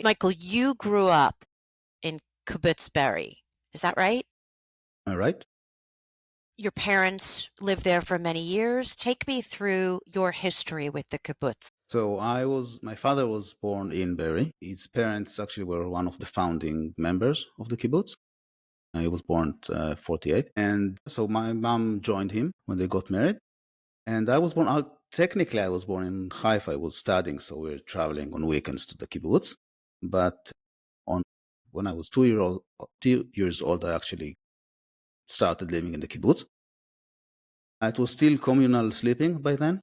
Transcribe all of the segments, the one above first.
Michael, you grew up in Kibbutz Be'eri. Is that right? All right. Your parents lived there for many years. Take me through your history with the kibbutz. So my father was born in Be'eri. His parents actually were one of the founding members of the kibbutz. He was born 48. And so my mom joined him when they got married. And technically I was born in Haifa. I was studying, so we were traveling on weekends to the kibbutz. But on when I was 2 years old, I actually started living in the kibbutz. It was still communal sleeping by then.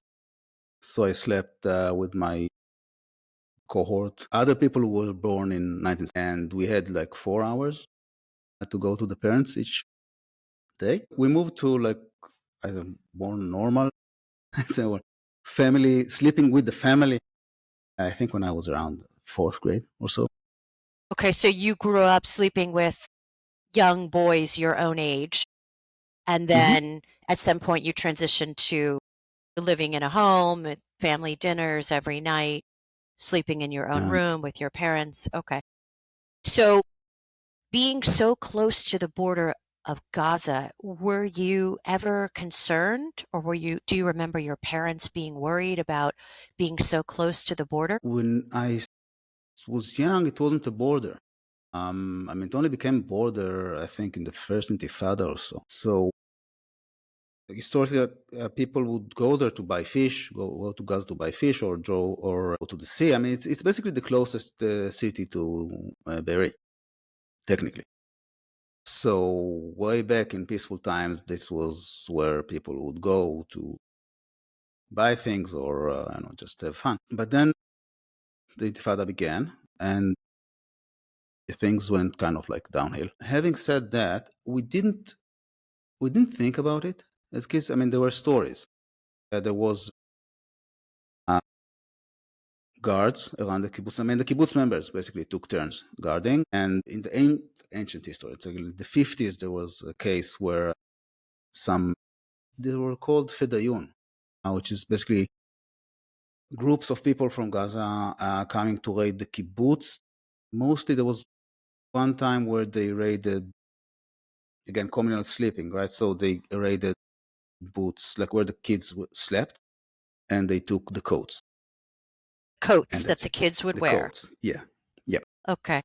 So I slept with my cohort, other people who were born in 19, and we had like 4 hours to go to the parents each day. We moved to more normal, so family, sleeping with the family. I think when I was around fourth grade or so. Okay, so you grew up sleeping with young boys your own age, and hmm then at some point you transitioned to living in a home, with family dinners every night, sleeping in your own Um, room with your parents. Okay. So being so close to the border of Gaza, were you ever concerned, or do you remember your parents being worried about being so close to the border? when I was young, it wasn't a border. It only became border, I think, in the first Intifada or so. So historically, people would go there to buy fish, go to Gaza to buy fish, or go to the sea. It's basically the closest city to Beirut, technically. So way back in peaceful times, this was where people would go to buy things or just have fun. But then the Intifada began, and things went kind of like downhill. Having said that, we didn't think about it as kids. There were stories. There was guards around the kibbutz. The kibbutz members basically took turns guarding. And in the ancient history, it's like in the 50s, there was a case where they were called fedayun, which is basically groups of people from Gaza coming to raid the kibbutz. Mostly there was one time where they raided, again, communal sleeping, right? So they raided boots, like where the kids slept, and they took the coats. Coats And that that's the it. kids would The wear. coats. Yeah. Yeah. Okay.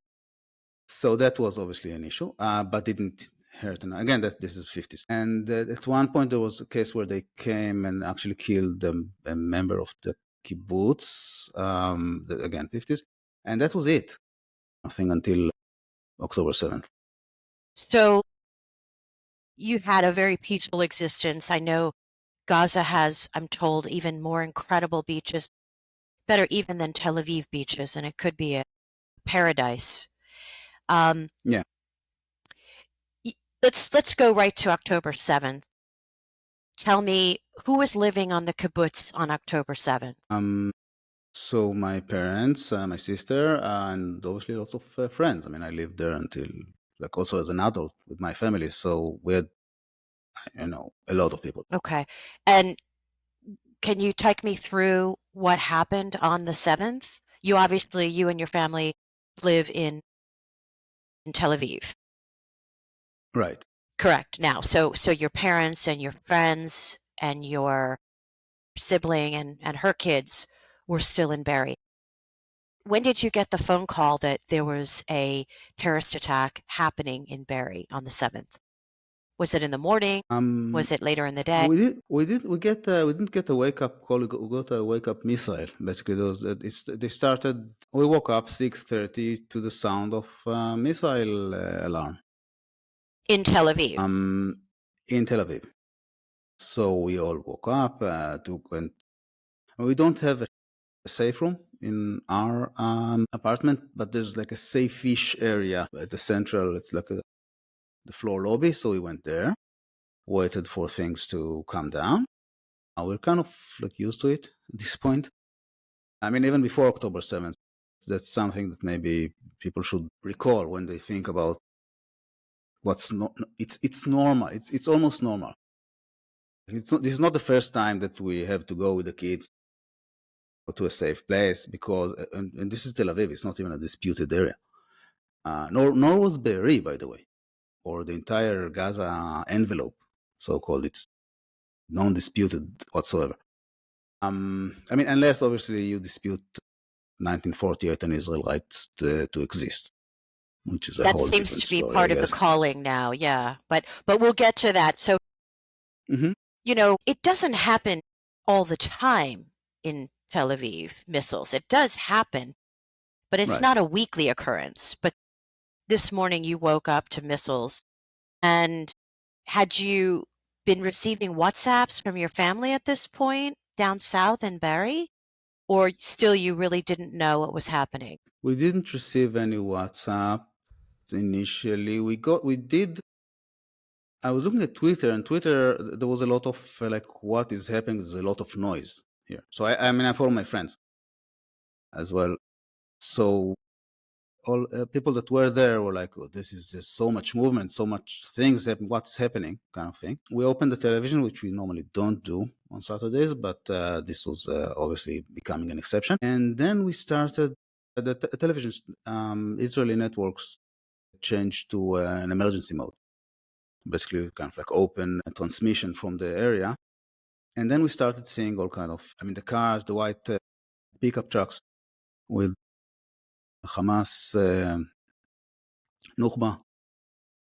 So that was obviously an issue, but didn't hurt. And again, this is 50s. And at one point, there was a case where they came and actually killed a member of the kibbutz, again, 50s. And that was it. Nothing until October 7th. So you had a very peaceful existence. I know Gaza has, I'm told, even more incredible beaches, better even than Tel Aviv beaches, and it could be a paradise. Um, Yeah. let's go right to October 7th. Tell me, who was living on the kibbutz on October 7th? So my parents, my sister, and obviously lots of friends. I lived there until, like, also as an adult with my family. So we had, a lot of people. Okay. And can you take me through what happened on the 7th? You and your family live in Tel Aviv. Right. Correct. Now, so your parents and your friends and your sibling and her kids were still in Barry. When did you get the phone call that there was a terrorist attack happening in Barry on the 7th? Was it in the morning? Um, Was it later in the day? we didn't get a wake up call. We got a wake up missile. Basically, they started. We woke up 6:30 to the sound of missile alarm. In Tel Aviv. In Tel Aviv. So we all woke up. And we don't have a safe room in our apartment, but there's like a safe-ish area at the central. It's like the floor lobby. So we went there, waited for things to calm down. We're kind of like used to it at this point. Even before October 7th, that's something that maybe people should recall when they think about what's not. It's normal. It's almost normal. This is not the first time that we have to go with the kids to a safe place because, and this is Tel Aviv, it's not even a disputed area. Nor was Be'eri, by the way, or the entire Gaza envelope, so-called. It's non-disputed whatsoever. I mean, unless obviously you dispute 1948 and Israel rights to exist, which is a That whole seems different to be story, I part of the guess. calling now, yeah. But we'll get to that. So, Mm-hmm. it doesn't happen all the time in Tel Aviv, missiles. It does happen, but it's Right. not a weekly occurrence. But this morning you woke up to missiles, and had you been receiving WhatsApps from your family at this point down south in Be'eri? Or still you really didn't know what was happening? We didn't receive any WhatsApps initially. I was looking at Twitter, and Twitter, there was a lot of like, what is happening? There's a lot of noise here. So I mean, I follow my friends as well. So all people that were there were like, oh, there's so much movement, so much things happen. What's happening? Kind of thing. We opened the television, which we normally don't do on Saturdays, but this was obviously becoming an exception. And then we started the television. Israeli networks changed to an emergency mode, basically kind of like open transmission from the area. And then we started seeing all kind of, I mean, the cars, the white pickup trucks with Hamas Nukba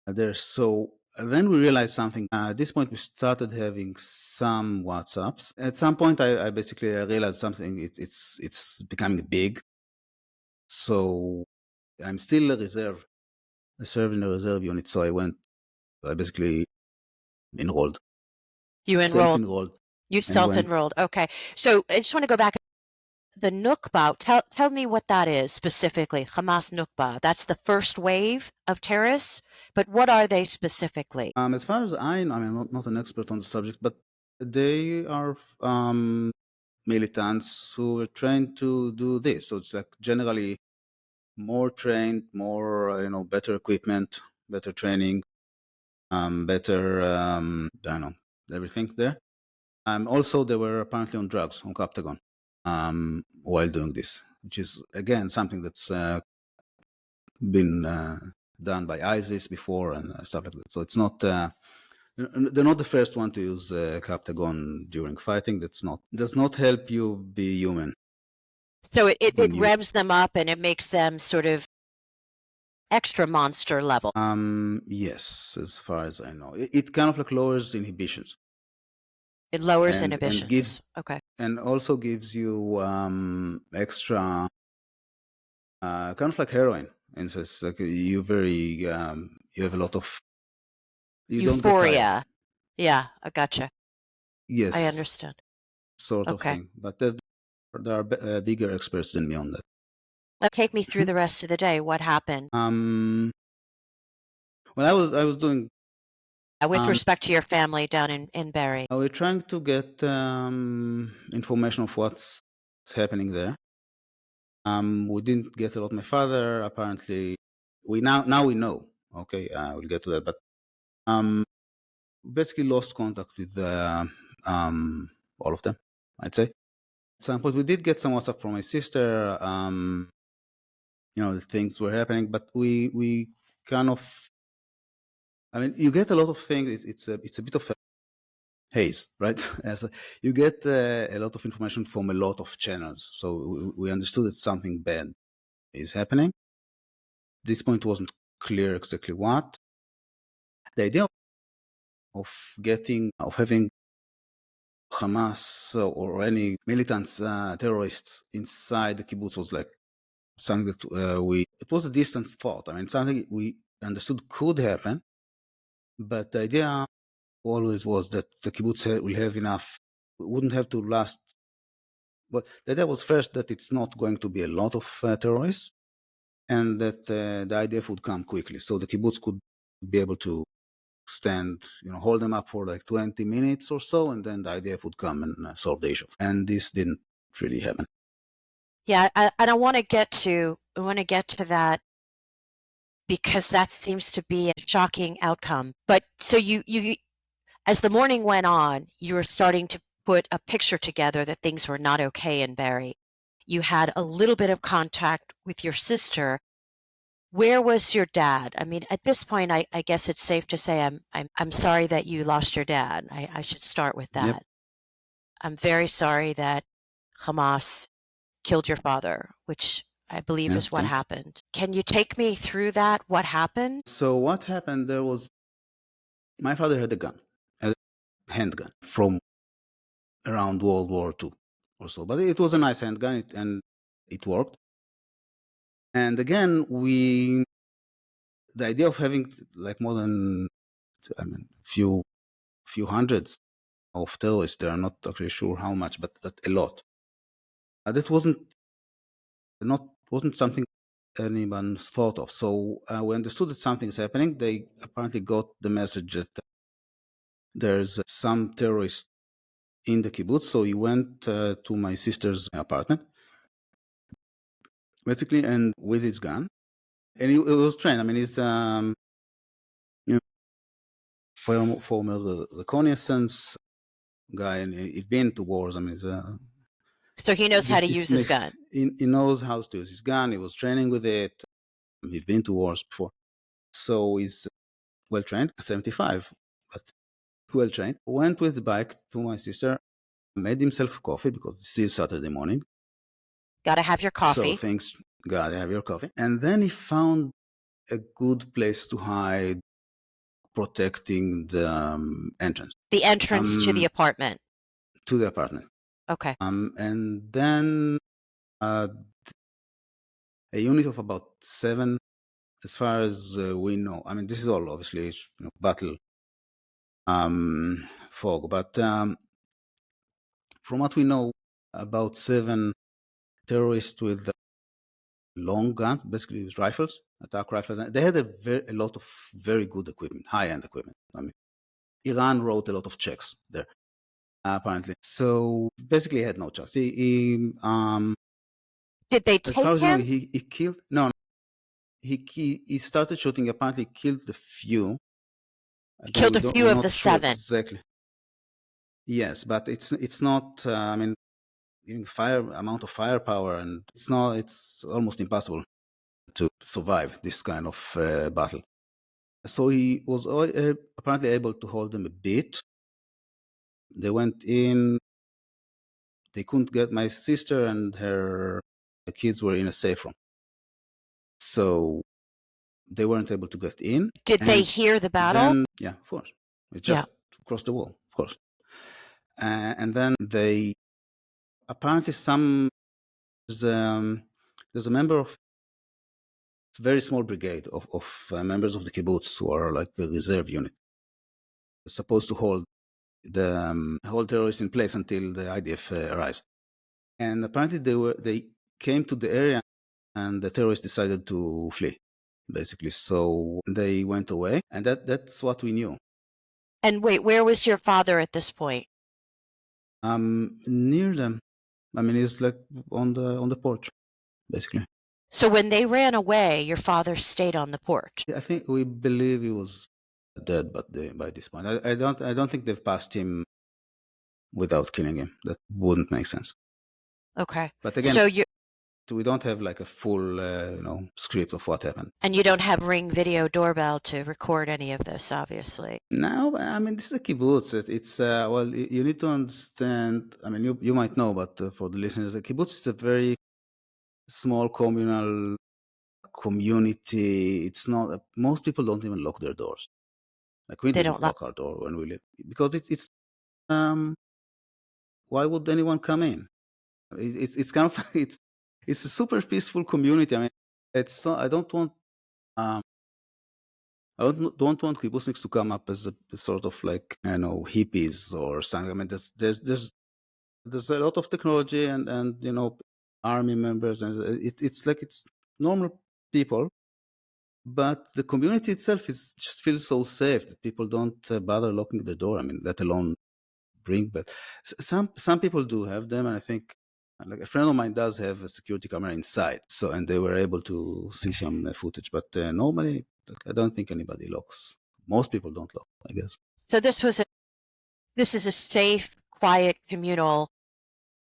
there. So then we realized something. At this point, we started having some WhatsApps. At some point, I basically realized something. It's becoming big. So I'm still a reserve. I serve in a reserve unit. So I basically enrolled. You enrolled. Self-enrolled. You And went. self-enrolled. Okay. So I just want to go back. The Nukba, tell me what that is specifically. Hamas Nukba. That's the first wave of terrorists, but what are they specifically? As far as I know, I'm not an expert on the subject, but they are militants who are trained to do this. So it's like generally more trained, more better equipment, better training, better I don't know, everything there. Also, they were apparently on drugs, on Captagon, while doing this, which is again something that's been done by ISIS before and stuff like that. So it's not. They're not the first one to use Captagon during fighting. Does not help you be human. So it revs them up and it makes them sort of extra monster level. Yes, as far as I know, it kind of like lowers inhibitions. It lowers inhibitions. Okay. And also gives you extra kind of like heroin. And so it's like you have a lot of euphoria. Yeah, I gotcha. Yes, I understand. Sort of thing. But there are bigger experts than me on that. Take me through the rest of the day. What happened? Well, I was doing. With respect to your family down in Be'eri. We're trying to get information of what's happening there. We didn't get a lot. My father apparently, now we know. Okay, we'll get to that. But basically lost contact with all of them, I'd say. At some point, we did get some WhatsApp from my sister. Things were happening, but we kind of. I mean, you get a lot of things. It's a bit of a haze, right? As you get a lot of information from a lot of channels, so we understood that something bad is happening. At this point, it wasn't clear exactly what. The idea of having Hamas or any militants, terrorists inside the kibbutz was like something that it was a distant thought. I mean, something we understood could happen, but the idea always was that the kibbutz will have enough, wouldn't have to last. But the idea was first that it's not going to be a lot of terrorists, and that the IDF would come quickly, so the kibbutz could be able to stand, hold them up for like 20 minutes or so, and then the IDF would come and solve the issue. And this didn't really happen. Yeah, and I want to get to that because that seems to be a shocking outcome. But so you as the morning went on, you were starting to put a picture together that things were not okay in Be'eri. You had a little bit of contact with your sister. Where was your dad? I mean, at this point, I guess it's safe to say I'm sorry that you lost your dad. I should start with Yep. that. I'm very sorry that Hamas killed your father, which I believe Yeah. is what Thanks. happened. Can you take me through that? What happened? So what happened? There was my father had a gun, a handgun from around World War II or so, but it was a nice handgun, and it worked. And again, the idea of having like more than, I mean, few hundreds of terrorists, they are not actually sure how much, but a lot. That wasn't something anyone thought of. So we understood that something is happening. They apparently got the message that there's some terrorist in the kibbutz. So he went to my sister's apartment, basically, and with his gun, and he was trained. I mean, he's you know, former reconnaissance guy, and he's been to wars. I mean, So he knows how to use his gun. He knows how to use his gun. He was training with it. He's been to wars before, so he's well trained. 75, but well trained. Went with the bike to my sister. Made himself coffee because this is Saturday morning. Gotta have your coffee. So thanks, God, have your coffee. And then he found a good place to hide, protecting the entrance. The entrance to the apartment. To the apartment. Okay. And then a unit of about 7, as far as we know. I mean, this is all obviously battle fog, but from what we know, about 7 terrorists with long guns, basically with rifles, attack rifles. They had a lot of very good equipment, high-end equipment. I mean, Iran wrote a lot of checks there, apparently. So basically, he had no chance. Did they as far take as you know, him? he killed. No, he started shooting. Apparently, killed a few. Again, Killed a few we're of not the sure 7. exactly. Yes, but it's not. I mean, amount of firepower, and it's almost impossible to survive this kind of battle. So he was apparently able to hold them a bit. They went in. They couldn't get my sister and her kids were in a safe room. So they weren't able to get in. Did they hear the battle? Then, yeah, of course. It just crossed the wall, of course. And then they apparently there's a member of a very small brigade of members of the kibbutz who are like a reserve unit, supposed to hold the whole terrorists in place until the IDF arrives. And apparently they came to the area, and the terrorists decided to flee, basically. So they went away, and that's what we knew. And wait, where was your father at this point? Near them. I mean, he's like on the porch, basically. So when they ran away, your father stayed on the porch. I think we believe he was dead, but by this point, I don't think they've passed him without killing him. That wouldn't make sense. Okay. But again, so we don't have like a full script of what happened. And you don't have Ring Video Doorbell to record any of this, obviously. No, I mean, this is a kibbutz. It's well, you need to understand. I mean, you might know, but for the listeners, the kibbutz is a very small communal community. It's not. Most people don't even lock their doors. Like we didn't lock our door when we live, because it's why would anyone come in? It's kind of it's a super peaceful community. I mean, I don't want don't want kibbutzniks to come up as a sort of like hippies or something. I mean, there's a lot of technology and army members, and it's like it's normal people, but the community itself just feels so safe that people don't bother locking the door. I mean, let alone bring. But some people do have them, and I think like a friend of mine does have a security camera inside. So and they were able to see some footage, but normally I don't think anybody locks. Most people don't lock, I guess. So this is a safe, quiet, communal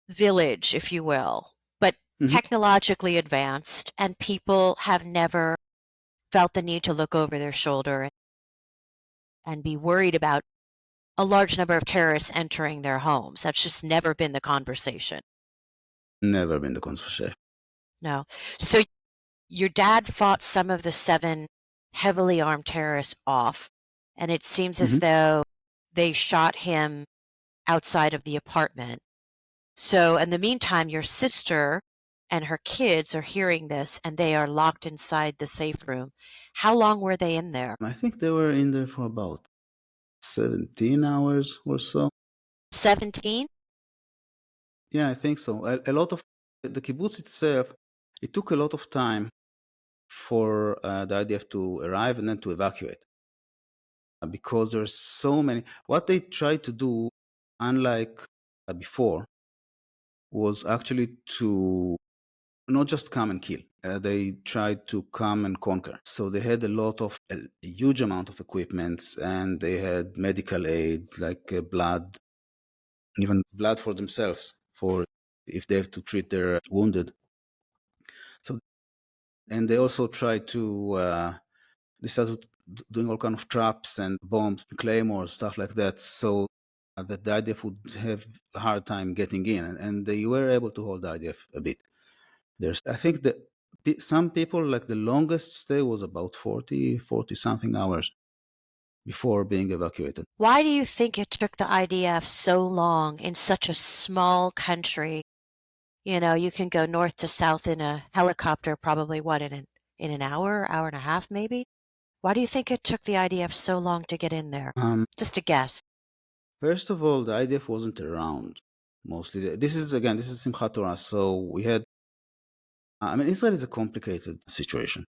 village, if you will. But Mhm. technologically advanced, and people have never felt the need to look over their shoulder and be worried about a large number of terrorists entering their homes. That's just never been the conversation. Never been the conversation. No. So your dad fought some of the 7 heavily armed terrorists off, and it seems as Mhm. though they shot him outside of the apartment. So in the meantime, your sister and her kids are hearing this, and they are locked inside the safe room. How long were they in there? I think they were in there for about 17 hours or so. 17? Yeah, I think so. A lot of the kibbutz itself, it took a lot of time for the IDF to arrive and then to evacuate because there's so many. What they tried to do, unlike before, was actually to not just come and kill. They tried to come and conquer. So they had a huge amount of equipment, and they had medical aid like blood, even blood for themselves, for if they have to treat their wounded. So, and they also tried to they started doing all kind of traps and bombs, claymores, stuff like that. So that the IDF would have a hard time getting in, and they were able to hold the IDF a bit. I think that some people, like the longest stay was about 40 something hours before being evacuated. Why do you think it took the IDF so long in such a small country? You know, you can go north to south in a helicopter, probably what, in an hour, hour and a half, maybe? Why do you think it took the IDF so long to get in there? Just a guess. First of all, the IDF wasn't around mostly. This is Simchat Torah, so we had. I mean, Israel is a complicated situation.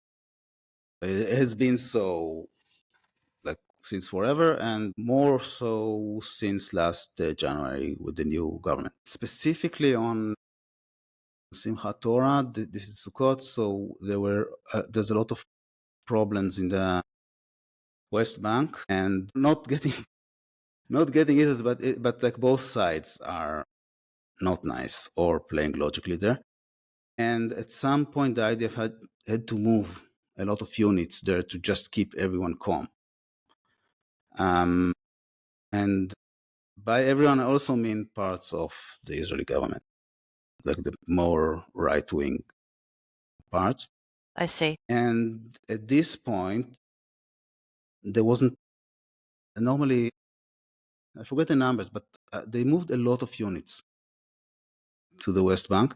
It has been so, like, since forever, and more so since last January with the new government. Specifically on Simchat Torah, this is Sukkot, so there's a lot of problems in the West Bank, and not getting not getting it, but like both sides are not nice or playing logically there. And at some point, the IDF had to move a lot of units there to just keep everyone calm. And by everyone, I also mean parts of the Israeli government, like the more right-wing parts. I see. And at this point, there wasn't normally, I forget the numbers, but they moved a lot of units to the West Bank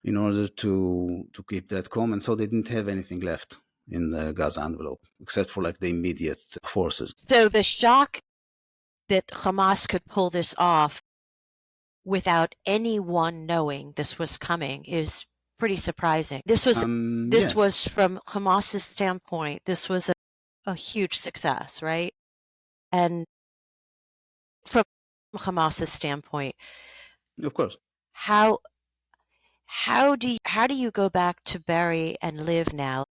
in order to keep that calm, and so they didn't have anything left in the Gaza envelope except for like the immediate forces. So the shock that Hamas could pull this off without anyone knowing this was coming is pretty surprising. This Yes. was from Hamas's standpoint, this was a huge success, right? And from Hamas's standpoint, Of course. how how do you go back to Be'eri and live now?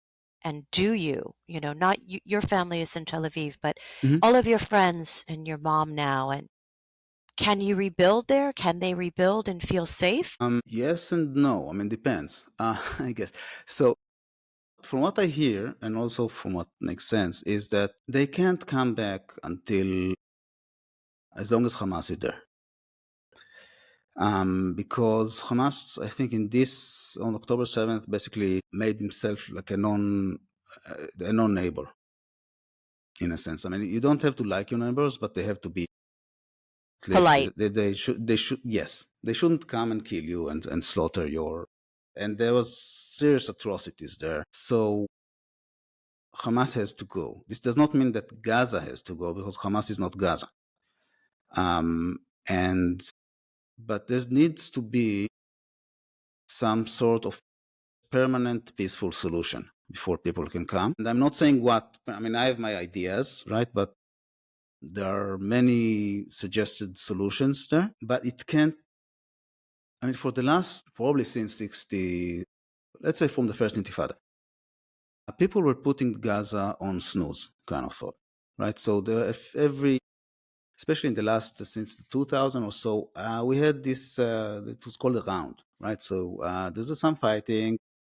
And do you, not you, your family is in Tel Aviv, but Mhm. all of your friends and your mom now, and can you rebuild there? Can they rebuild and feel safe? Yes and no. I mean, depends. I guess. So, from what I hear, and also from what makes sense, is that they can't come back until as long as Hamas is there. Because Hamas, I think, on October 7th, basically made himself like a non-neighbor, in a sense. I mean, you don't have to like your neighbors, but they have to be at least Polite. they should yes, they shouldn't come and kill you and slaughter your. And there was serious atrocities there. So Hamas has to go. This does not mean that Gaza has to go because Hamas is not Gaza. And but there needs to be some sort of permanent peaceful solution before people can come. And I'm not saying I mean, I have my ideas, right? But there are many suggested solutions there, but it can't. I mean, for the last, probably since 60, let's say from the first Intifada, people were putting Gaza on snooze kind of thought, right? So every especially in the last, since 2000 or so, we had this, it was called a round, right? So there's some fighting,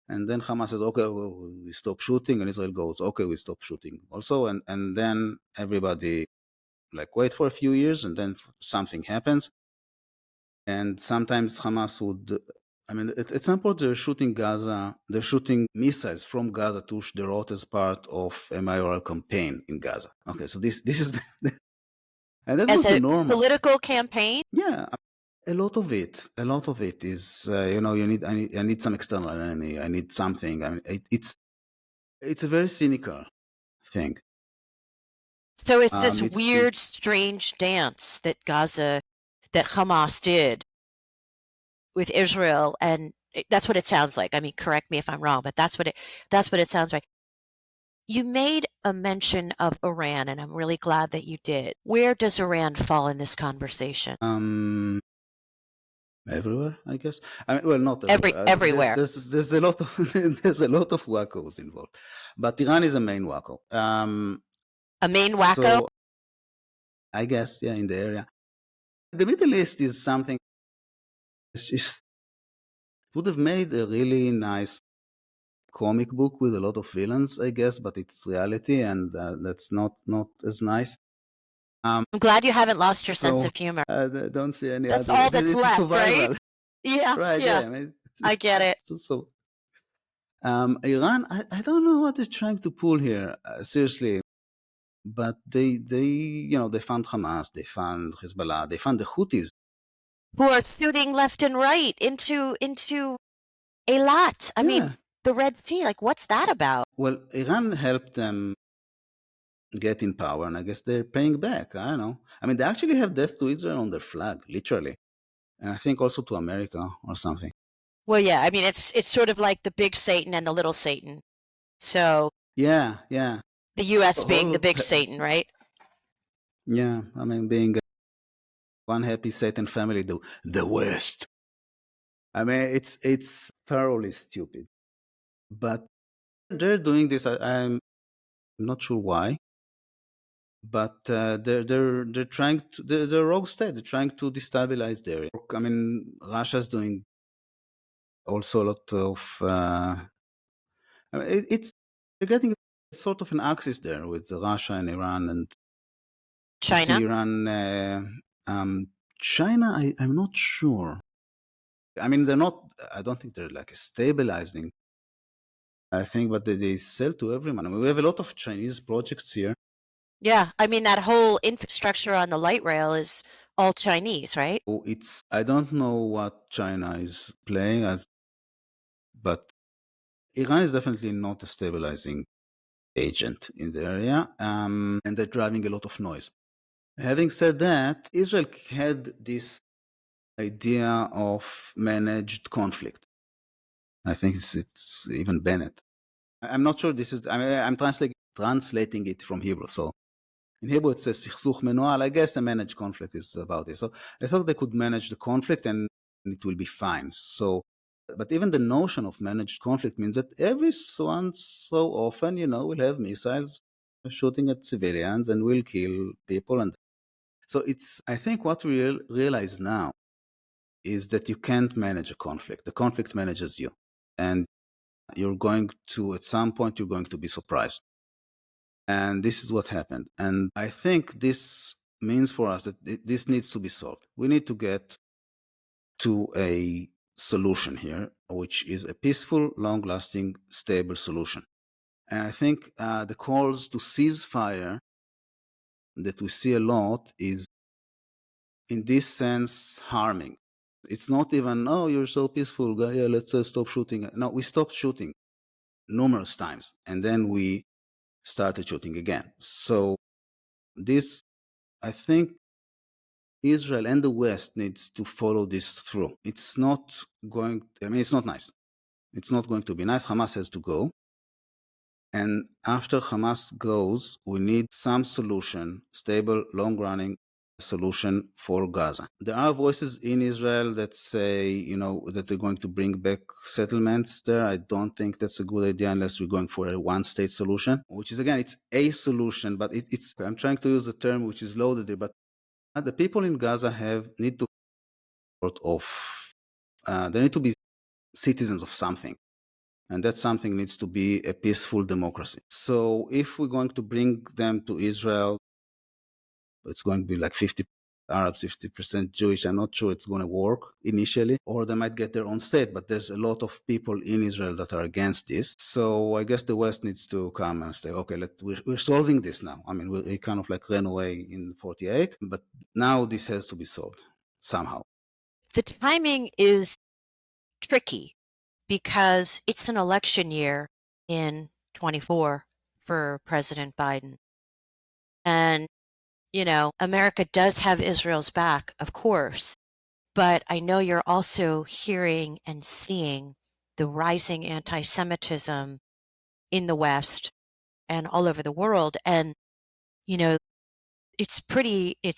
and then Hamas says, okay, we stop shooting, and Israel goes, okay, we stop shooting also, and then everybody like wait for a few years, and then something happens, and sometimes Hamas would, I mean, at some point they're shooting Gaza, they're shooting missiles from Gaza to Sderot as part of a mayoral campaign in Gaza. Okay, so this is, and that As was the a normal. political campaign? Yeah, a lot of it is, I need some external enemy, I need something. I mean, it's a very cynical thing. So it's this It's weird, strange dance that Hamas did with Israel, and that's what it sounds like. I mean, correct me if I'm wrong, but that's what it sounds like. You made a mention of Iran, and I'm really glad that you did. Where does Iran fall in this conversation? Everywhere, I guess. I mean, well, not everywhere. Everywhere. There's a lot of there's a lot of wackos involved, but Iran is a main wacko. A main wacko? So I guess, yeah, in the area. The Middle East is something. It's just would have made a really nice comic book with a lot of villains, I guess, but it's reality, and that's not as nice. I'm glad you haven't lost your sense of humor. Don't see any That's other. all that's It's left, survival. right? Yeah, Right. yeah. Yeah. I mean, I get it. So Iran, I don't know what they're trying to pull here, seriously. But they fund Hamas, they fund Hezbollah, they fund the Houthis, who are shooting left and right into Eilat. I mean, the Red Sea. Like, what's that about? Well, Iran helped them get in power, and I guess they're paying back. I don't know. I mean, they actually have death to Israel on their flag, literally, and I think also to America or something. Well, yeah. I mean, it's sort of like the big Satan and the little Satan. So yeah. The U.S. being the big Satan, right? Yeah, I mean, being one happy Satan family, the West. I mean, it's thoroughly stupid, but they're doing this. I'm not sure why, but they're trying to. They're rogue state. They're trying to destabilize the area. I mean, Russia's doing also a lot of. I mean, they're getting sort of an axis there with Russia and Iran and China. China, I'm not sure. I mean, they're not. I don't think they're like stabilizing. I think, but they sell to everyone. I mean, we have a lot of Chinese projects here. Yeah, I mean, that whole infrastructure on the light rail is all Chinese, right? I don't know what China is playing as, but Iran is definitely not a stabilizing agent in the area, and they're driving a lot of noise. Having said that, Israel had this idea of managed conflict. I think it's even Bennett. I'm not sure this is. I mean, I'm translating it from Hebrew. So in Hebrew it says "sichsuch menual." I guess a managed conflict is about it. So I thought they could manage the conflict and it will be fine. So, but even the notion of managed conflict means that every so often, we'll have missiles shooting at civilians and we'll kill people. And so I think what we realize now is that you can't manage a conflict. The conflict manages you. And at some point, you're going to be surprised. And this is what happened. And I think this means for us that this needs to be solved. We need to get to a solution here, which is a peaceful, long-lasting, stable solution. And I think the calls to cease fire that we see a lot is, in this sense, harming. It's not even, oh, you're so peaceful, guy, yeah, let's stop shooting. No, we stopped shooting numerous times, and then we started shooting again. So this, I think Israel and the West needs to follow this through. It's not nice. It's not going to be nice. Hamas has to go. And after Hamas goes, we need some solution, stable, long-running solution for Gaza. There are voices in Israel that say, that they're going to bring back settlements there. I don't think that's a good idea unless we're going for a one-state solution, which is, again, it's a solution, but I'm trying to use a term which is loaded there, but The people in Gaza need to sort of they need to be citizens of something, and that something needs to be a peaceful democracy. So if we're going to bring them to Israel, it's going to be like 50 Arabs, 50% Jewish. I'm not sure it's going to work initially, or they might get their own state, but there's a lot of people in Israel that are against this. So I guess the West needs to come and say, okay, we're solving this now. I mean, we kind of like ran away in 48, but now this has to be solved somehow. The timing is tricky because it's an election year in 24 for President Biden. And, America does have Israel's back, of course, but I know you're also hearing and seeing the rising anti-Semitism in the West and all over the world. And, you know, it's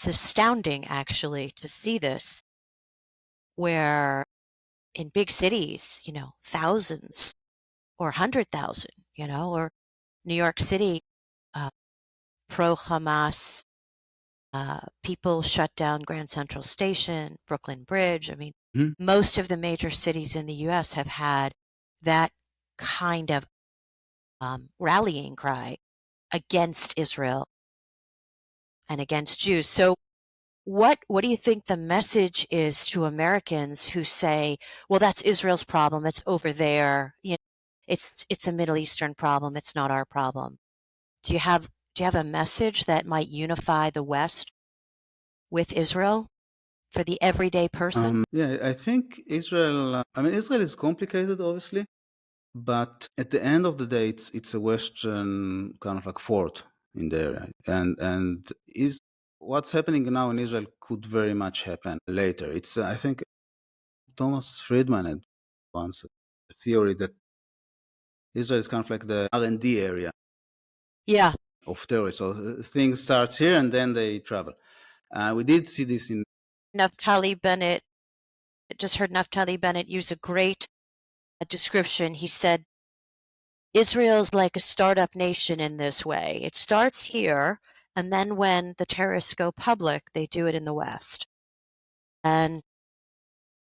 astounding actually to see this where in big cities, thousands or 100,000, or New York City, uh, pro-Hamas, people shut down Grand Central Station, Brooklyn Bridge. I mean, Mhm. most of the major cities in the US have had that kind of rallying cry against Israel and against Jews. So what do you think the message is to Americans who say, well, that's Israel's problem, it's over there, it's a Middle Eastern problem, it's not our problem? Do you have a message that might unify the West with Israel for the everyday person? Yeah, I think Israel. Israel is complicated, obviously, but at the end of the day, it's a Western kind of like fort in the area, and is what's happening now in Israel could very much happen later. It's I think Thomas Friedman had once a theory that Israel is kind of like the R&D area Yeah. of terrorists. So things start here and then they travel. We did see this in. Naftali Bennett, just heard Naftali Bennett use a great description. He said, Israel's like a startup nation in this way. It starts here, and then when the terrorists go public, they do it in the West. And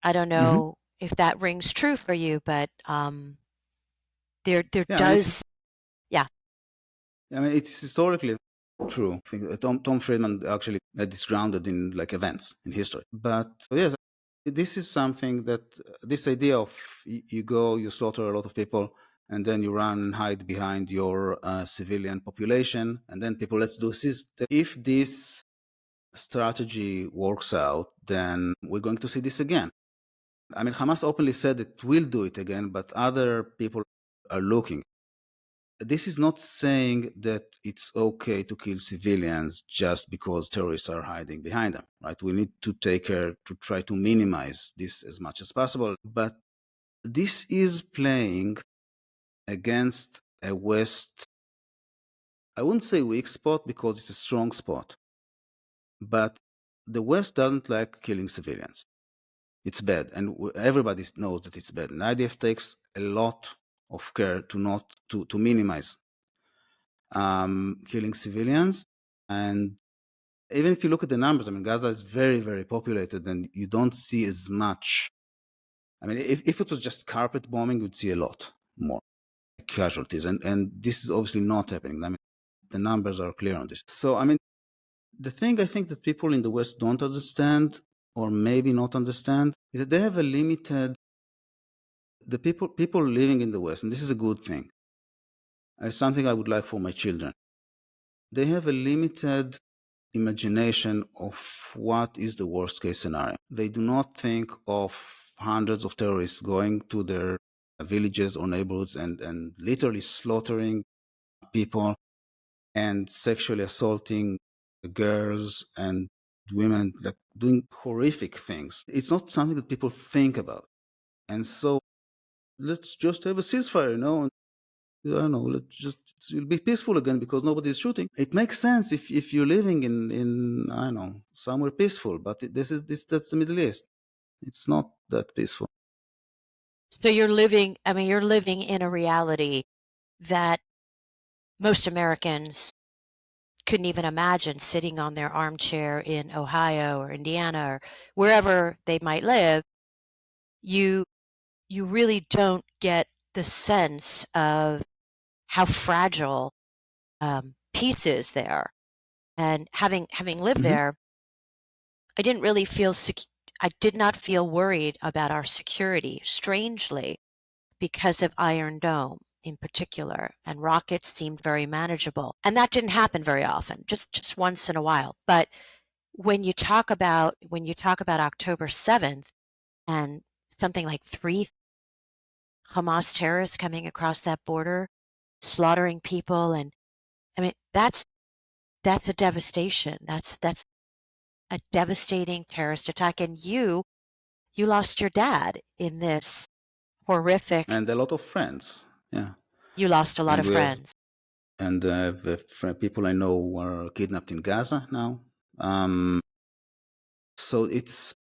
I don't Mhm. know if that rings true for you, but there Yeah, does, yeah. it's historically true. I think Tom Friedman actually had this grounded in like events in history. But yes, this is something that this idea of you go, you slaughter a lot of people, and then you run and hide behind your civilian population, and then people, let's do this. If this strategy works out, then we're going to see this again. I mean, Hamas openly said it will do it again, but other people are looking. This is not saying that it's okay to kill civilians just because terrorists are hiding behind them, right? We need to take care to try to minimize this as much as possible. But this is playing against a West, I wouldn't say weak spot because it's a strong spot, but the West doesn't like killing civilians. It's bad, and everybody knows that it's bad. And IDF takes a lot of care to minimize killing civilians. And even if you look at the numbers, I mean, Gaza is very, very populated, and you don't see as much. I mean, if it was just carpet bombing, you'd see a lot more casualties, and this is obviously not happening. I mean, the numbers are clear on this. So, I mean, the thing I think that people in the West don't understand, or maybe not understand, is that they have a limited. The people living in the West, and this is a good thing. It's something I would like for my children. They have a limited imagination of what is the worst case scenario. They do not think of hundreds of terrorists going to their villages or neighborhoods and literally slaughtering people and sexually assaulting girls and women, like doing horrific things. It's not something that people think about. And so let's just have a ceasefire, I don't know, it'll be peaceful again because nobody's shooting. It makes sense if you're living in I don't know, somewhere peaceful, but that's the Middle East. It's not that peaceful. So you're living in a reality that most Americans couldn't even imagine sitting on their armchair in Ohio or Indiana or wherever they might live, you really don't get the sense of how fragile peace is there. And having lived Hmm. there, I didn't really feel I did not feel worried about our security, strangely, because of Iron Dome in particular, and rockets seemed very manageable. And that didn't happen very often, just once in a while. But when you talk about October 7th and something like 3 Hamas terrorists coming across that border, slaughtering people, and I mean that's a devastation. That's a devastating terrorist attack, and you lost your dad in this horrific. And a lot of friends. Yeah. You lost a lot And of we have friends. people I know were kidnapped in Gaza now. Um, so it's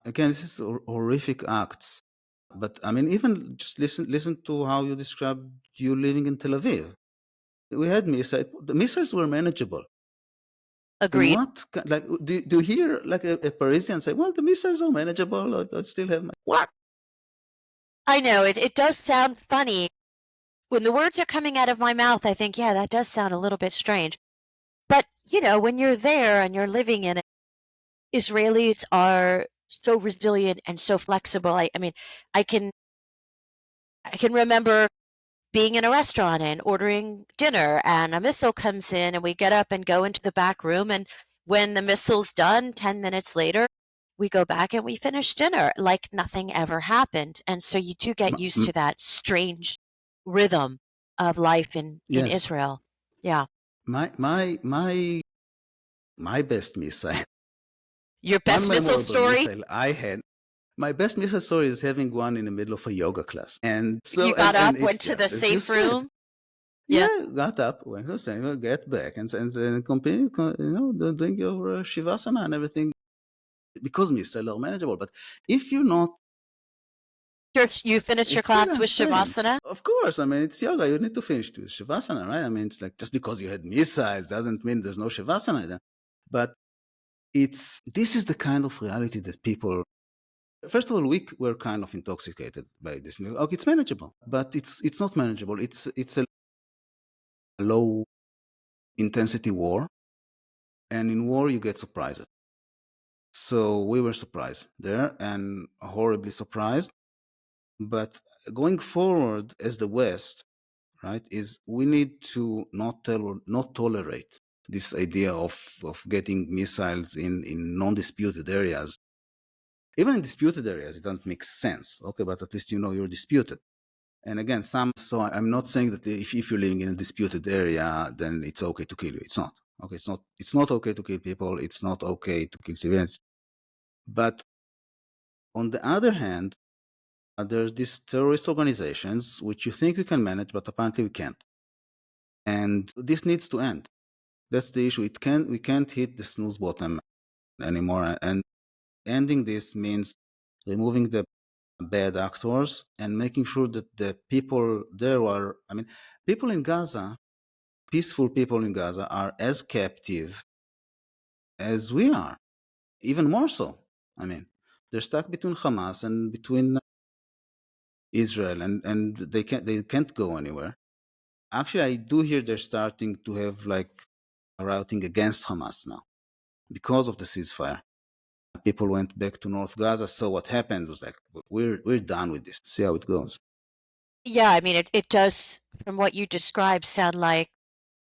again, this is horrific acts. But I mean, even just listen to how you described you living in Tel Aviv. We had missiles. The missiles were manageable. In Agreed. what like do you hear like a Parisian say, "Well, the missiles are manageable. I still have my what?" I know it does sound funny. When the words are coming out of my mouth, I think, yeah, that does sound a little bit strange. But, when you're there and you're living in it, Israelis are so resilient and so flexible. I mean, I can I can remember being in a restaurant and ordering dinner, and a missile comes in, and we get up and go into the back room, and when the missile's done 10 minutes later, we go back and we finish dinner like nothing ever happened. And so you do get M- used m- to that strange rhythm of life in yes, Israel. Yeah. my my my my best missile, Your one best missile memorable story? missile I had. My best missile story is having one in the middle of a yoga class, and You so got and up, it's went to the just as you safe said. room? Yeah. Yeah, got up, went to the cinema, get back, and continue, doing your shavasana and everything because missiles are manageable. But if you're not, You finished your it's still class with unsafe. Shavasana? Of course, I mean, it's yoga. You need to finish it with shavasana, right? I mean, it's like just because you had missiles doesn't mean there's no shavasana there. But this is the kind of reality that people. First of all, we were kind of intoxicated by this. Okay, it's manageable, but it's not manageable. It's a low intensity war, and in war you get surprises. So we were surprised there and horribly surprised. But going forward as the West, right, is we need to not tolerate this idea of getting missiles in non-disputed areas. Even in disputed areas, it doesn't make sense. Okay, but at least you're disputed. And again, so I'm not saying that if you're living in a disputed area, then it's okay to kill you. It's not. Okay, it's not okay to kill people. It's not okay to kill civilians. But on the other hand, there's these terrorist organizations which you think we can manage, but apparently we can't. And this needs to end. That's the issue. We can't hit the snooze button anymore. And ending this means removing the bad actors and making sure that the people there are, I mean, people in Gaza, peaceful people in Gaza are as captive as we are, even more so. I mean, they're stuck between Hamas and between Israel, and they can't go anywhere. Actually, I do hear they're starting to have like a routing against Hamas now because of the ceasefire. People went back to North Gaza. So what happened was like, we're done with this. See how it goes. Yeah, I mean, it does, from what you described, sound like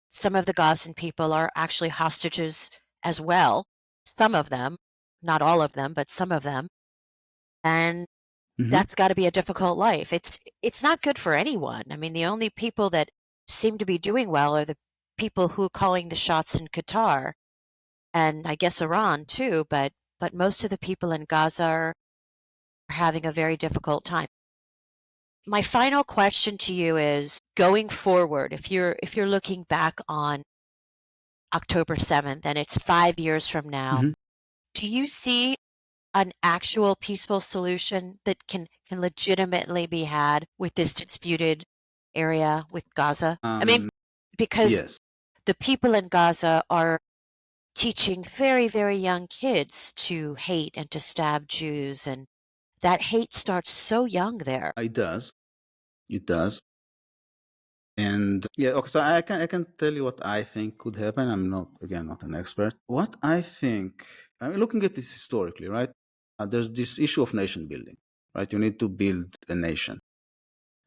some of the Gazan people are actually hostages as well. Some of them, not all of them, but some of them. And Hmm. that's got to be a difficult life. It's not good for anyone. I mean, the only people that seem to be doing well are the people who are calling the shots in Qatar, and I guess Iran too, but most of the people in Gaza are having a very difficult time. My final question to you is, going forward, if you're looking back on October 7th and it's 5 years from now, Hmm. do you see an actual peaceful solution that can legitimately be had with this disputed area with Gaza? I mean, because Yes. the people in Gaza are teaching very, very young kids to hate and to stab Jews, and that hate starts so young there. It does. It does. And yeah, okay, so I can tell you what I think could happen. I'm not, again, not an expert. What I think, I mean, looking at this historically, right? There's this issue of nation building, right? You need to build a nation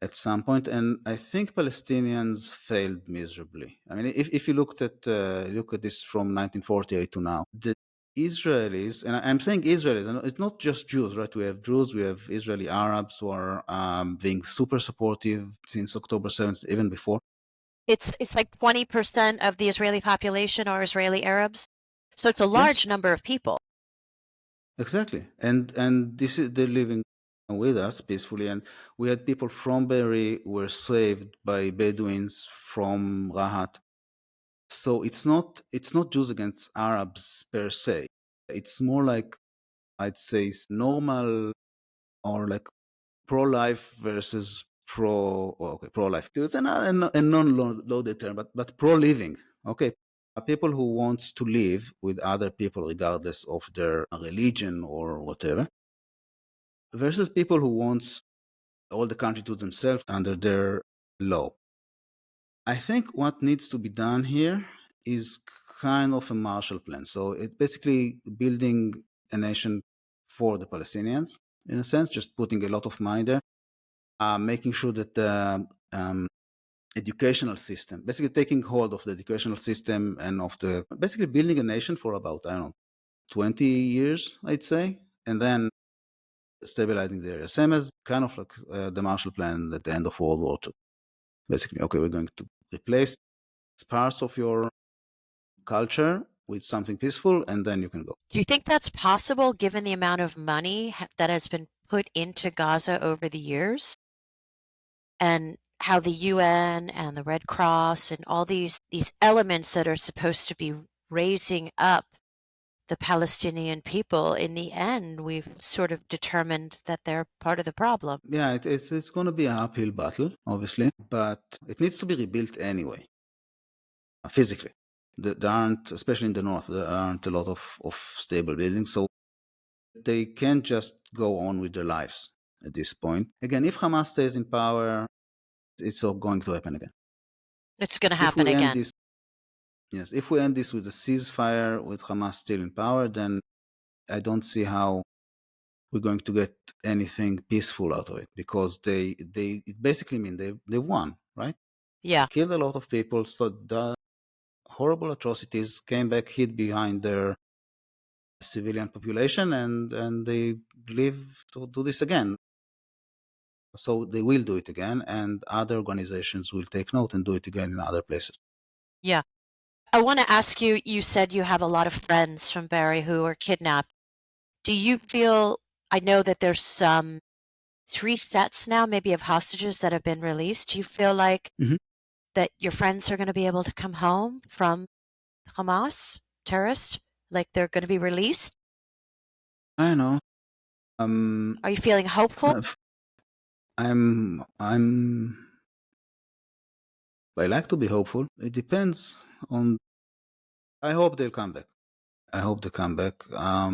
at some point, and I think Palestinians failed miserably. I mean, if you look at this from 1948 to now, the Israelis, and I'm saying Israelis, and it's not just Jews, right? We have Jews, we have Israeli Arabs who are being super supportive since October 7th, even before. It's like 20% of the Israeli population are Israeli Arabs, so it's a Yes, large number of people. exactly. And this is, they're living with us peacefully. And we had people from Be'eri were saved by Bedouins from Rahat. So it's not Jews against Arabs per se. It's more like, I'd say, normal, or like pro-life versus pro-life. It's a non-loaded term, but pro-living. Okay, people who wants to live with other people regardless of their religion or whatever, versus people who wants all the country to themselves under their law. I think what needs to be done here is kind of a Marshall Plan. So it's basically building a nation for the Palestinians, in a sense, just putting a lot of money there, making sure that the educational system, basically taking hold of the educational system and of the, basically building a nation for about, I don't know, 20 years, I'd say, and then stabilizing the area. Same as kind of like the Marshall Plan at the end of World War II. Basically, okay, we're going to replace parts of your culture with something peaceful, and then you can go. Do you think that's possible given the amount of money that has been put into Gaza over the years? And how the UN and the Red Cross and all these elements that are supposed to be raising up the Palestinian people, in the end, we've sort of determined that they're part of the problem. Yeah, it's going to be an uphill battle, obviously, but it needs to be rebuilt anyway, physically. There aren't, especially in the north, there aren't a lot of stable buildings, so they can't just go on with their lives at this point. Again, if Hamas stays in power, it's all going to happen again. It's going to If happen we end again. this, yes, if we end this with a ceasefire with Hamas still in power, then I don't see how we're going to get anything peaceful out of it, because it basically mean they won, right? Yeah. Killed a lot of people, so the horrible atrocities, came back, hid behind their civilian population, and they live to do this again. So they will do it again, and other organizations will take note and do it again in other places. Yeah. I want to ask you, you said you have a lot of friends from Barry who were kidnapped. Do you feel, I know that there's some 3 sets now, maybe of hostages that have been released. Do you feel like Mhm. that your friends are going to be able to come home from Hamas terrorists? Like they're going to be released? I know. Are you feeling hopeful? I'm I like to be hopeful. It depends on, I hope they'll come back. I hope they come back. I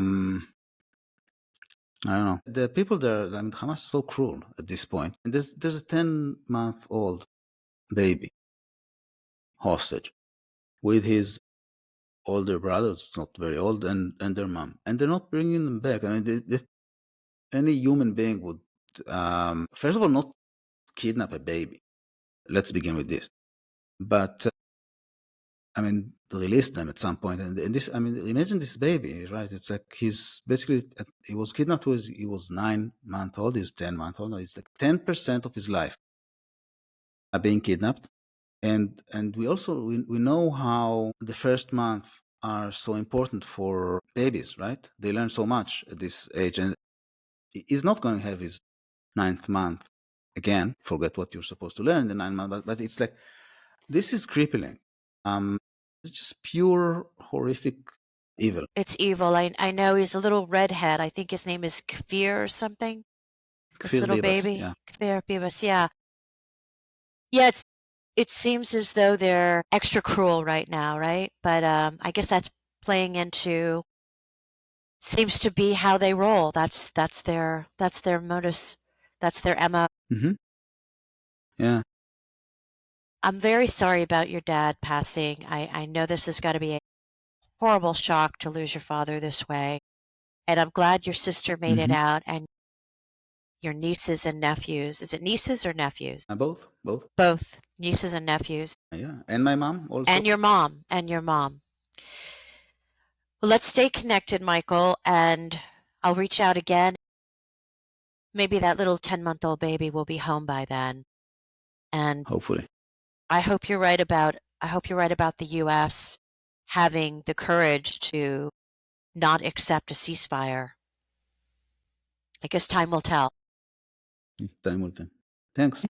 don't know. The people there, I mean, Hamas is so cruel at this point. And there's a 10-month-old baby hostage with his older brother, it's not very old, and their mom. And they're not bringing them back. I mean, any human being would, first of all, not kidnap a baby. Let's begin with this. But I mean, release them at some point. And this, I mean, imagine this baby, right? It's like he's basically, he was kidnapped when he was 9 months old, he's 10 months old. It's like 10% of his life are being kidnapped. And we also, we know how the first month are so important for babies, right? They learn so much at this age. And he's not going to have his 9th month again. Forget what you're supposed to learn in the 9 months, but it's like, this is crippling. It's just pure horrific evil. It's evil. I know he's a little redhead. I think his name is Kfir or something. This Kfir little Bibas, baby. yeah. Kfir Bibas, yeah. Yeah, It seems as though they're extra cruel right now, right? But I guess that's playing into seems to be how they roll. That's their modus. That's their MO. Hmm. Yeah. I'm very sorry about your dad passing. I know this has got to be a horrible shock to lose your father this way. And I'm glad your sister made it Hmm. out and your nieces and nephews. Is it nieces or nephews? Both, both. Both nieces and nephews. Yeah, and my mom also. And your mom. And your mom. Well, let's stay connected, Michael, and I'll reach out again. Maybe that little 10-month-old baby will be home by then. And Hopefully. I hope you're right about the US having the courage to not accept a ceasefire. I guess time will tell. Time will tell. Thanks.